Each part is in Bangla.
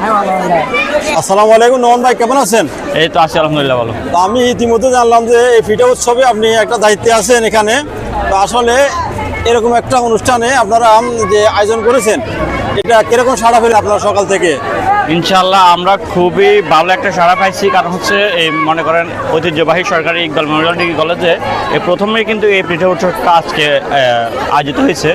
আসসালামু আলাইকুম নোমান ভাই, কেমন আছেন? এই তো আছি আলহামদুলিল্লাহ ভালো। তো আমি ইতিমধ্যে জানলাম যে এই ফিটা উৎসবে আপনি একটা দায়িত্বে আছেন এখানে। তো আসলে এরকম একটা অনুষ্ঠানে আপনারা যে আয়োজন করেছেন, এটা কিরকম সাড়া পেলেন আপনারা সকাল থেকে? ইনশাআল্লাহ আমরা খুবই ভালো একটা সাড়া পাইছি, কারণ হচ্ছে এই মনে করেন ঐতিহ্যবাহী সরকারি ইকবাল মেমোরিয়াল ডিগ্রি কলেজে এই প্রথমেই কিন্তু এই পিঠা উৎসবটা আজকে আয়োজিত হয়েছে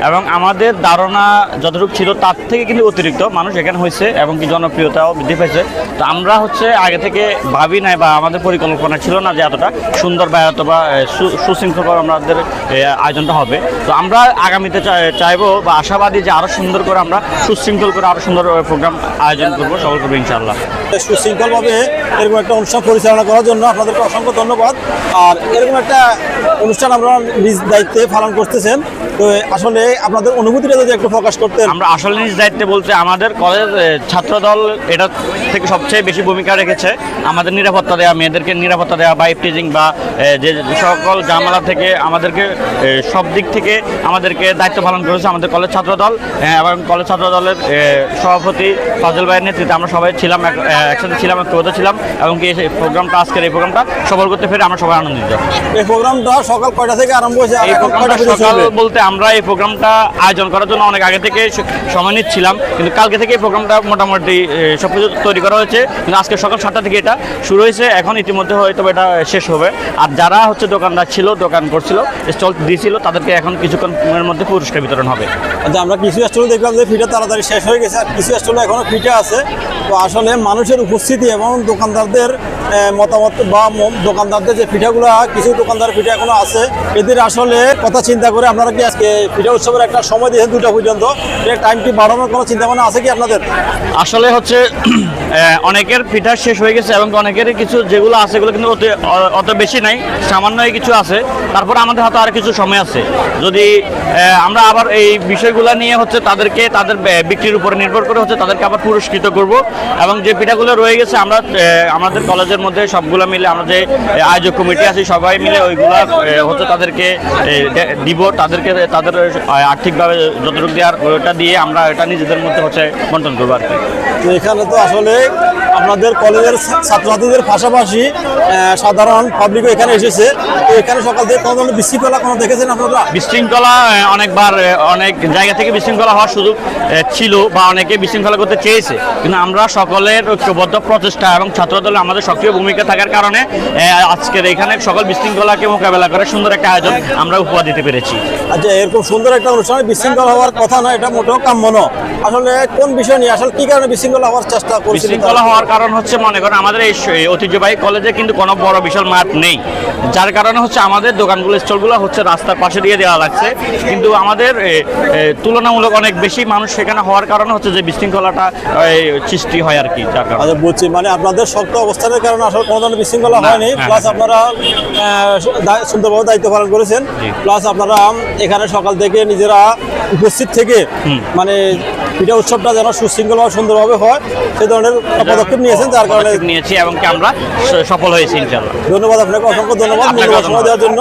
এবং আমাদের ধারণা যতটুকু ছিল তার থেকে কিন্তু অতিরিক্ত মানুষ এখানে হয়েছে এবং কি জনপ্রিয়তাও বৃদ্ধি পেয়েছে। তো আমরা হচ্ছে আগে থেকে ভাবি নাই বা আমাদের পরিকল্পনা ছিল না যে এতটা সুন্দর বা এত বা সুশৃঙ্খল আমাদের আয়োজনটা হবে। তো আমরা আগামীতে চাইবো বা আশাবাদী যে আরও সুন্দর করে আমরা সুশৃঙ্খল করে আরও সুন্দর প্রোগ্রাম আয়োজন করবো, সফল করবো ইনশাআল্লাহ। সুশৃঙ্খলভাবে এরকম একটা অনুষ্ঠান পরিচালনা করার জন্য আপনাদেরকে অসংখ্য ধন্যবাদ। আর এরকম একটা অনুষ্ঠান আপনারা নিজ দায়িত্বে পালন করতেছেন, তো আসলে আপনাদের অনুভূতিটা যদি একটু প্রকাশ করতেন। আমরা আসলে নিজ দায়িত্বে বলতে আমাদের কলেজ ছাত্রদল এটা থেকে সবচেয়ে বেশি ভূমিকা রেখেছে আমাদের নিরাপত্তা দেওয়া, মেয়েদেরকে নিরাপত্তা দেওয়া বা টিজিং বা যে সকল জামালা থেকে আমাদেরকে সব দিক থেকে আমাদেরকে দায়িত্ব পালন করেছে আমাদের কলেজ ছাত্রদল এবং কলেজ ছাত্রদলের সভাপতি ফাজল ভাইয়ের নেতৃত্বে আমরা সবাই ছিলাম, একসাথে ছিলাম, ঐক্যবদ্ধ ছিলাম এবং কি এই প্রোগ্রামটা আজকের এই প্রোগ্রামটা সফল করতে পেরে আমরা সবাই আনন্দিত। এই প্রোগ্রামটা সকাল কয়টা থেকে আরম্ভ হয়েছে? এই প্রোগ্রামটা সকাল বলতে আমরা এই প্রোগ্রামটা আয়োজন করার জন্য অনেক আগে থেকে সময় নিচ্ছিলাম, কিন্তু কালকে থেকে এই প্রোগ্রামটা মোটামুটি সব কিছু তৈরি করা হয়েছে, কিন্তু আজকে সকাল 7টা থেকে এটা শুরু হয়েছে। এখন ইতিমধ্যে হয়তো এটা শেষ হবে। আর যারা হচ্ছে দোকানদার ছিল, দোকান করছিল, স্টল দিয়েছিল, তাদেরকে এখন কিছুক্ষণের মধ্যে পুরস্কার বিতরণ হবে। আচ্ছা, আমরা কিছু স্টলে দেখলাম যে ফিটা তাড়াতাড়ি শেষ হয়ে গেছে, আর কিছু স্টলে এখনও ফিটা আছে। তো আসলে মানুষের উপস্থিতি এবং দোকানদারদের মতামত বা দোকানদারদের যে পিঠাগুলো, কিছু দোকানদার পিঠা এখনো আছে, এদের আসলে কথা চিন্তা করে আপনারা কি আজকে পিঠা উৎসবের একটা সময় দিয়েছেন 2টা পর্যন্ত, টাইম কি বাড়ানোর কোনো চিন্তা ভাবনা আছে কি আপনাদের? আসলে হচ্ছে অনেকের পিঠা শেষ হয়ে গেছে এবং অনেকের কিছু যেগুলো আছে এগুলো কিন্তু অত বেশি নাই, সামান্যই কিছু আছে। তারপর আমাদের হাতে আর কিছু সময় আছে, যদি আমরা আবার এই বিষয়গুলো নিয়ে হচ্ছে তাদেরকে তাদের বিক্রির উপরে নির্ভর করে হচ্ছে তাদেরকে আবার পুরস্কৃত করব এবং যে পিঠাগুলো রয়ে গেছে আমরা আমাদের কলেজের মধ্যে সবগুলো মিলে আমরা যে আয়োজক কমিটি আছি সবাই মিলে ওইগুলা হচ্ছে তাদেরকে দিব, তাদেরকে তাদের আর্থিকভাবে যতটুকু দেওয়ার ওটা দিয়ে আমরা এটা নিজেদের মধ্যে হচ্ছে বন্টন করবো আর কি। তো এখানে তো আসলে আপনাদের কলেজের ছাত্রছাত্রীদের পাশাপাশি সাধারণ পাবলিকও এখানে এসেছে। তো এখানে সকাল থেকে কোনো ধরনের বিশৃঙ্খলা কোনো দেখেছেন আপনারা? বিশৃঙ্খলা অনেকবার অনেক জায়গা থেকে বিশৃঙ্খলা হওয়ার সুযোগ ছিল বা অনেকে বিশৃঙ্খলা করতে চেয়েছে, কিন্তু আমরা সকলের ঐক্যবদ্ধ প্রচেষ্টা এবং ছাত্রদলের আমাদের সক্রিয় ভূমিকা থাকার কারণে আজকের এখানে সকল বিশৃঙ্খলাকে মোকাবেলা করে সুন্দর একটা আয়োজন আমরা উপহার দিতে পেরেছি। আচ্ছা, এরকম সুন্দর একটা অনুষ্ঠানে বিশৃঙ্খলা হওয়ার কথা নয়, এটা মোটেও কাম্য নয়। আসলে কোন বিষয় নিয়ে আসলে কি কারণে বিশৃঙ্খলা হওয়ার চেষ্টা করছে? বিশৃঙ্খলা হওয়ার কারণ হচ্ছে মনে করেন আমাদের এই ঐতিহ্যবাহী কলেজে কিন্তু কোনো বড় বিশাল মাঠ নেই, যার কারণে হচ্ছে আমাদের দোকানগুলো স্টলগুলো হচ্ছে রাস্তার পাশে দিয়ে দেওয়া লাগছে, কিন্তু আমাদের তুলনামূলক অনেক বেশি মানুষ সেখানে হওয়ার কারণে হচ্ছে যে বিশৃঙ্খলাটা সৃষ্টি হয় আর কি। যার কারণে আচ্ছা, বুঝছি, মানে আপনাদের শক্ত অবস্থানের কারণে আসলে কোনো ধরনের বিশৃঙ্খলা হয়নি, প্লাস আপনারা সুন্দরভাবে দায়িত্ব পালন করেছেন, প্লাস আপনারা এখানে সকাল থেকে নিজেরা উপস্থিত থেকে মানে পিঠা উৎসবটা যেন সুশৃঙ্খলভাবে সুন্দরভাবে হয় সেই ধরনের পদক্ষেপ নিয়েছেন, যার কারণে নিয়েছি এবং আমরা সফল হয়েছি ইনশাআল্লাহ। ধন্যবাদ আপনাকে, অসংখ্য ধন্যবাদ সময় দেওয়ার জন্য।